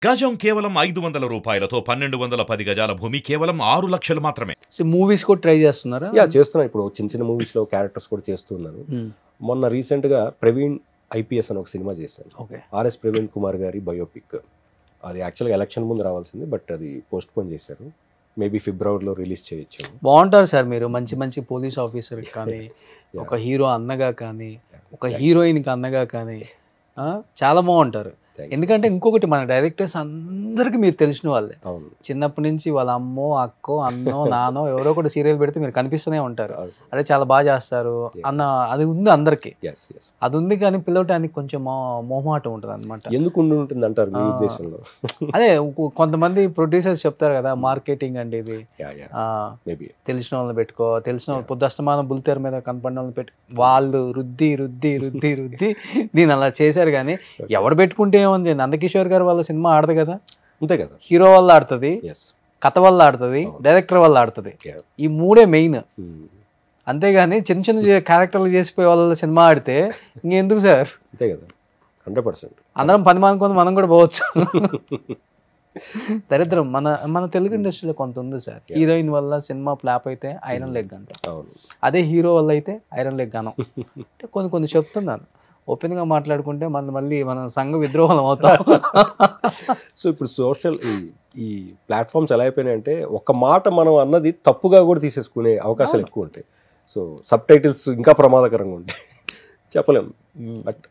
గజం కేవలం 500 రూపాయలతో 1210 గజాల భూమి కేవలం 6 లక్షలు మాత్రమే. సో మూవీస్ కూడా ట్రై చేస్తున్నారా? చేస్తున్నా. ఇప్పుడు చిన్న చిన్న మూవీస్లో క్యారెక్టర్స్ కూడా చేస్తున్నాను. మొన్న రీసెంట్గా ప్రవీణ్ ఐపీఎస్ అని ఒక సినిమా చేశాను. ఆర్ఎస్ ప్రవీణ్ కుమార్ గారి బయోపిక్. అది యాక్చువల్గా ఎలక్షన్ ముందు రావాల్సింది, బట్ అది పోస్ట్ పోన్ చేశారు. మేబీ ఫిబ్రవరిలో రిలీజ్ చేయొచ్చు. బాగుంటారు సార్ మీరు, మంచి మంచి పోలీస్ ఆఫీసర్ కానీ, ఒక హీరో అన్నగా కానీ, ఒక హీరోయిన్కి అన్నగా కానీ చాలా బాగుంటారు. ఎందుకంటే ఇంకొకటి, మన డైరెక్టర్స్ అందరికీ మీరు తెలిసిన వాళ్ళే. చిన్నప్పటి నుంచి వాళ్ళ అమ్మో, అక్కో, అన్నో, నానో ఎవరో కూడా సీరియల్ పెడితే మీరు కనిపిస్తూనే ఉంటారు. అదే చాలా బాగా చేస్తారు అన్న అది ఉంది అందరికి. అది ఉంది, కానీ పిలవటానికి కొంచెం మొహమాటం ఉంటుంది అనమాట. ఎందుకు ఉంటుంది అంటారు మీ ఉద్దేశంలో? అదే కొంతమంది ప్రొడ్యూసర్స్ చెప్తారు కదా, మార్కెటింగ్ అంటే ఇది తెలిసిన వాళ్ళని పెట్టుకో, తెలిసిన వాళ్ళు పొద్దు అస్తమానం బుల్తెర మీద కనపడిన వాళ్ళని పెట్టు, వాళ్ళు రుద్ది రుద్ది రుద్ది రుద్ది దీని అలా చేశారు. కానీ ఎవడు పెట్టుకుంటే ఏముంది, నందకిషోర్ గారు వాళ్ళ సినిమా ఆడదు కదా, అంతే కదా, హీరో వల్ల ఆడుతుంది, కథ వల్ల ఆడుతుంది, డైరెక్టర్ వల్ల ఆడుతుంది. ఈ మూడే మెయిన్. అంతేగాని చిన్న చిన్న క్యారెక్టర్లు చేసిపోయే వాళ్ళ సినిమా ఆడితే ఇంకెందుకు సార్? అంతే కదా, 100%. అందరం 10 మంది కొంత మనం కూడా పోవచ్చు. దరిద్రం మన తెలుగు ఇండస్ట్రీలో కొంత ఉంది సార్. హీరోయిన్ వల్ల సినిమా ఫ్లాప్ అయితే ఐరన్ లెగ్ అంట, అదే హీరో వల్ల అయితే ఐరన్ లెగ్ అనం. అంటే కొన్ని చెప్తున్నాను, ఓపెన్గా మాట్లాడుకుంటే మళ్ళీ మనం సంఘ విద్రోహం అవుతాం. సో ఇప్పుడు సోషల్ ఈ ప్లాట్ఫామ్స్ ఎలా అయిపోయినాయంటే, ఒక మాట మనం అన్నది తప్పుగా కూడా తీసేసుకునే అవకాశాలు ఎక్కువ ఉంటాయి. సో సబ్ టైటిల్స్ ఇంకా ప్రమాదకరంగా ఉంటాయి, చెప్పలేము. బట్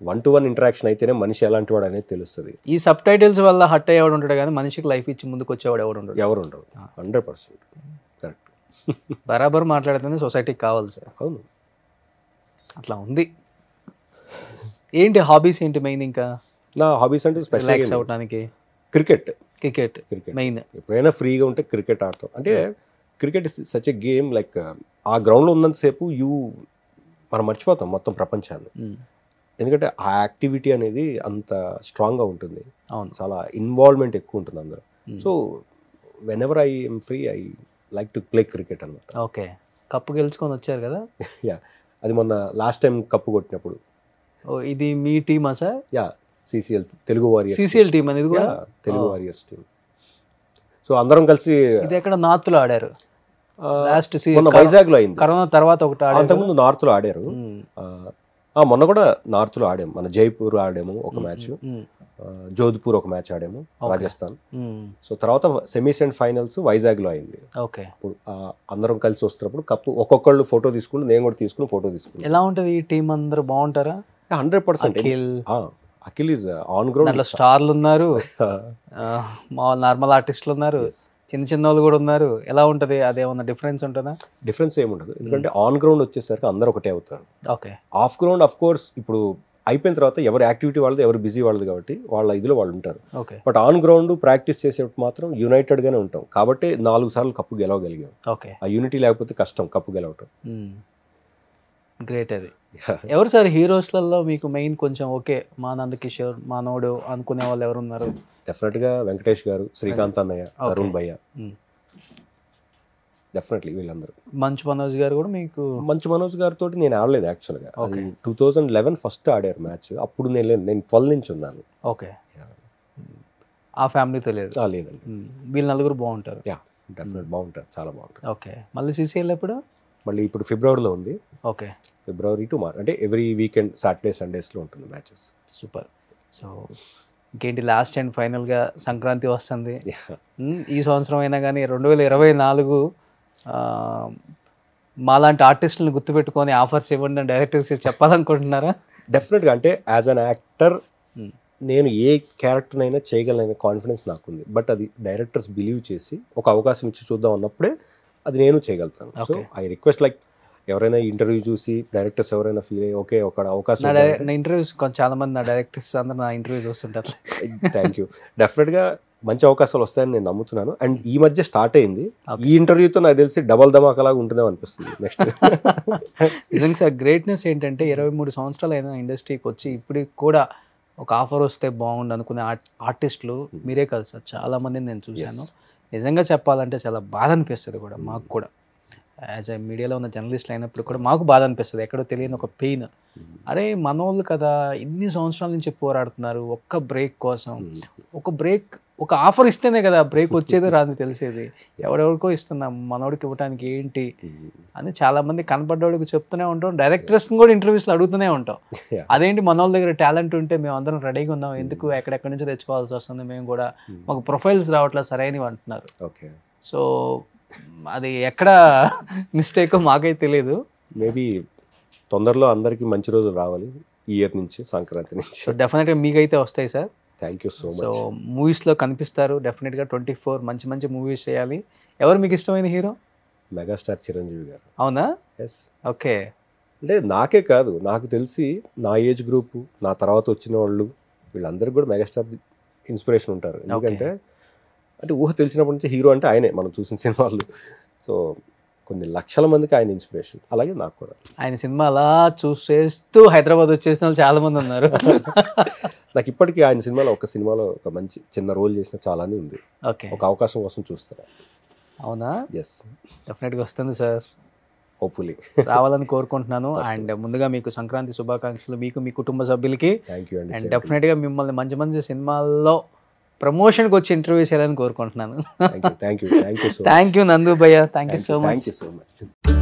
1-to-1 ఇంటరాక్షన్ అయితేనే మనిషి ఎలాంటి వాడు అనేది తెలుస్తుంది. ఈ సబ్ టైటిల్స్ వల్ల హట్ అయ్యేవాడు ఉంటాడు, కానీ మనిషికి లైఫ్ ఇచ్చి ముందుకు వచ్చేవాడు ఎవరు ఉండరు. 100% కరెక్ట్. బరాబర్ మాట్లాడితేనే సొసైటీకి కావాలి సార్. అవును, అట్లా ఉంది. ఏంటి హాబీస్ ఏంటి మెయిన్? ఇంకా నా హాబీస్ అంటే రిలాక్స్ అవడానికి క్రికెట్ మెయిన్. ఎప్పుడైనా ఫ్రీగా ఉంటే క్రికెట్ ఆడతాం. అంటే cricket is such a game, like ఆ గ్రౌండ్లో ఉన్నంతసేపు మనం మర్చిపోతాం మొత్తం ప్రపంచాన్ని. ఎందుకంటే ఆ యాక్టివిటీ అనేది అంత స్ట్రాంగ్గా ఉంటుంది, చాలా ఇన్వాల్వ్మెంట్ ఎక్కువ ఉంటుంది అందరూ. So whenever I am free I like to play cricket అనమాట. ఓకే, కప్పు గెలుచుకొని వచ్చారు కదా? అది మొన్న లాస్ట్ టైం కప్పు కొట్టినప్పుడు. ఇది మీ టీమా sir? CCL Telugu Warriors. CCL team అనేది కూడా తెలుగు వారియర్స్ టీమ్. సో అందరం కలిసి ఇది ఎక్కడ నార్త్ లో ఆడారు? లాస్ట్ వైజాగ్ లో అయింది. కరోనా తర్వాత ఒకటి ఆడారు, అంతకుముందు నార్త్ లో ఆడారు. మొన్న కూడా నార్త్ లో ఆడాము, మన జైపూర్ ఆడాము ఒక మ్యాచ్, జోధ్పూర్ ఒక మ్యాచ్ ఆడాము, రాజస్థాన్. సో తర్వాత సెమీస్ అండ్ ఫైనల్స్ వైజాగ్ లో అయింది. అప్పుడు అందరం కలిసి వస్తున్నప్పుడు కప్పు ఒక్కొక్కళ్ళు ఫోటో తీసుకుని, నేను కూడా తీసుకుని ఫోటో తీసుకుని. ఎలా ఉంటది ఈ టీం? అందరూ బాగుంటారా? 100%. Akhil is on ground. దాంట్లో స్టార్లు ఉన్నారు, నార్మల్ ఆర్టిస్టులు ఉన్నారు, చిన్న చిన్న వాళ్ళు కూడా ఉన్నారు. ఎలా ఉంటది? అదేమన్నా డిఫరెన్స్ ఉంటుందా? డిఫరెన్స్ ఏముండదు, ఎందుకంటే ఆన్ గ్రౌండ్ వచ్చేసరికి అందరూ ఒకటే అవుతారు. Okay. Of ground of course ఇప్పుడు అయిపోయిన తర్వాత ఎవరి యాక్టివిటీ వాళ్ళది, ఎవరు బిజీ వాళ్ళది, కాబట్టి వాళ్ళ ఇదిలో వాళ్ళు ఉంటారు. బట్ ఆన్ గ్రౌండ్ ప్రాక్టీస్ చేసేటప్పుడు మాత్రం యునైటెడ్ గానే ఉంటాం. కాబట్టి 4 సార్లు కప్పు గెలవగలిగాం. ఆ యూనిటీ లేకపోతే కష్టం కప్పు గెలవటం. గ్రేట్. అది ఎవరు సార్ హీరోస్లలో మీకు మెయిన్ కొంచెం ఓకే మా నందకిషోర్ మానవుడు అనుకునే వాళ్ళు ఎవరున్నారు? డెఫినెట్ గా వెంకటేష్ గారు, శ్రీకాంత్ అన్నయ్య, తరుణ్ భయ్య, డెఫినెట్లీ వీళ్ళందరూ. మంచు మనోజ్ గారు కూడా మీకు? మంచు మనోజ్ గారితో నేను ఆడలేదు యాక్చువల్గా. అది 2011 ఫస్ట్ ఆడారు మ్యాచ్. అప్పుడు నేను 12 నుంచి ఉన్నాను. ఓకే. ఆ ఫ్యామిలీతో లేదు? లేదండి. వీళ్ళు నలుగురు బాగుంటారు. డెఫినెట్ బాగుంటారు, చాలా బాగుంటారు. ఓకే. మళ్ళీ CCL ఎప్పుడు? మళ్ళీ ఇప్పుడు ఫిబ్రవరిలో ఉంది. ఓకే. ఫిబ్రవరి టు మార్చ్, అంటే ఎవ్రీ వీకెండ్ సాటర్డే సండేస్లో ఉంటుంది మ్యాచెస్. సూపర్. సో ఇంకేంటి, లాస్ట్ అండ్ ఫైనల్గా సంక్రాంతి వస్తుంది. ఈ సంవత్సరం అయినా కానీ 2024 మాలాంటి ఆర్టిస్టులను గుర్తుపెట్టుకొని ఆఫర్స్ ఇవ్వండి అని డైరెక్టర్స్ చెప్పాలనుకుంటున్నారా? డెఫినెట్గా. అంటే యాజ్ అన్ యాక్టర్ నేను ఏ క్యారెక్టర్నైనా చేయగలనైనా కాన్ఫిడెన్స్ నాకుంది. బట్ అది డైరెక్టర్స్ బిలీవ్ చేసి ఒక అవకాశం ఇచ్చి చూద్దాం అన్నప్పుడే అది నేను చేయగలుగుతాను. సో ఐ రిక్వెస్ట్, లైక్ ఎవరైనా ఇంటర్వ్యూ చూసి డైరెక్టర్స్ ఎవరైనా ఫీల్ అయ్యి ఓకే ఒక అవకాశం. నా ఇంటర్వ్యూస్ చాలా మంది నా డైరెక్టర్స్ అందరూ నా ఇంటర్వ్యూస్ వస్తుంటారు. Thank you. డెఫినెట్గా మంచి అవకాశాలు వస్తాయని నేను నమ్ముతున్నాను. అండ్ ఈ మధ్య స్టార్ట్ అయింది. ఈ ఇంటర్వ్యూతో నాకు తెలిసి డబల్ ధమాకాలాగా ఉంటుందేమో అనిపిస్తుంది నెక్స్ట్. నిజంగా సార్ గ్రేట్నెస్ ఏంటంటే 23 సంవత్సరాలు అయినా ఇండస్ట్రీకి వచ్చి ఇప్పటికి కూడా ఒక ఆఫర్ వస్తే బాగుండు అనుకునే ఆర్టిస్టులు మీరే కాదు సార్, చాలా మందిని నేను చూశాను. నిజంగా చెప్పాలంటే చాలా బాధ అనిపిస్తుంది కూడా మాకు కూడా. యాజ్ ఎ మీడియాలో ఉన్న జర్నలిస్ట్లు అయినప్పుడు కూడా మాకు బాధ అనిపిస్తుంది, ఎక్కడో తెలియని ఒక పెయిన్. అరే మనోళ్ళు కదా ఇన్ని సంవత్సరాల నుంచి పోరాడుతున్నారు ఒక్క బ్రేక్ కోసం, ఒక ఆఫర్ ఇస్తేనే కదా బ్రేక్ వచ్చేది రాదు తెలిసేది. ఎవరెవరికో ఇస్తున్నాం, మనోడికి ఇవ్వడానికి ఏంటి అని చాలా మంది కనపడ్డోడికి చెప్తూనే ఉంటాం, డైరెక్టర్స్ని కూడా ఇంటర్వ్యూస్లో అడుగుతూనే ఉంటాం. అదేంటి మనోళ్ళ దగ్గర టాలెంట్ ఉంటే మేము అందరం రెడీగా ఉన్నాం, ఎందుకు ఎక్కడెక్కడి నుంచో తెచ్చుకోవాల్సి వస్తుంది, మేము కూడా మాకు ప్రొఫైల్స్ రావట్లేదు సరైనవి అంటున్నారు. సో అది ఎక్కడ మిస్టేక్ మాకైతే తెలియదు. మేబీ తొందరలో అందరికీ మంచి రోజులు రావాలి ఈ ఇయర్ నుంచి, సంక్రాంతి నుంచి. సో డెఫినెట్గా మీకైతే వస్తాయి sir. Thank you so much. So మూవీస్లో కనిపిస్తారు డెఫినెట్గా. 24 మంచి మంచి మూవీస్ చేయాలి. ఎవరు మీకు ఇష్టమైన హీరో? మెగాస్టార్ చిరంజీవి గారు. అవునా? ఎస్. ఓకే. అంటే నాకే కాదు, నాకు తెలిసి నా ఏజ్ గ్రూపు, నా తర్వాత వచ్చిన వాళ్ళు వీళ్ళందరికీ కూడా మెగాస్టార్ ఇన్స్పిరేషన్ ఉంటారు. ఎందుకంటే అంటే ఊహ తెలిసినప్పటి నుంచి హీరో అంటే ఆయనే, మనం చూసిన సినిమాలు. సో కొన్ని లక్షల మందికి ఆయన ఇన్స్పిరేషన్. అలాగే నాకు కూడా. ఆయన సినిమా అలా చూసేస్తూ హైదరాబాద్ వచ్చేసిన వాళ్ళు చాలా మంది ఉన్నారు. నాకు ఇప్పటికీ ఆయన సినిమాలో ఒక మంచి చిన్న రోల్ చేసిన చాలానే ఉంది. ఓకే. ఒక అవకాశం కోసం చూస్తారా? అవునా? ఎస్, డెఫినెట్గా వస్తుంది సార్, హోప్ఫుల్లీ రావాలని కోరుకుంటున్నాను. అండ్ ముందుగా మీకు సంక్రాంతి శుభాకాంక్షలు, మీకు మీ కుటుంబ సభ్యులకి. థ్యాంక్ యూ అండి. అండ్ డెఫినెట్గా మిమ్మల్ని మంచి మంచి సినిమాల్లో ప్రమోషన్కి వచ్చి ఇంటర్వ్యూ చేయాలని కోరుకుంటున్నాను. థ్యాంక్ యూ నందు భయ్య, థ్యాంక్ యూ సో మచ్.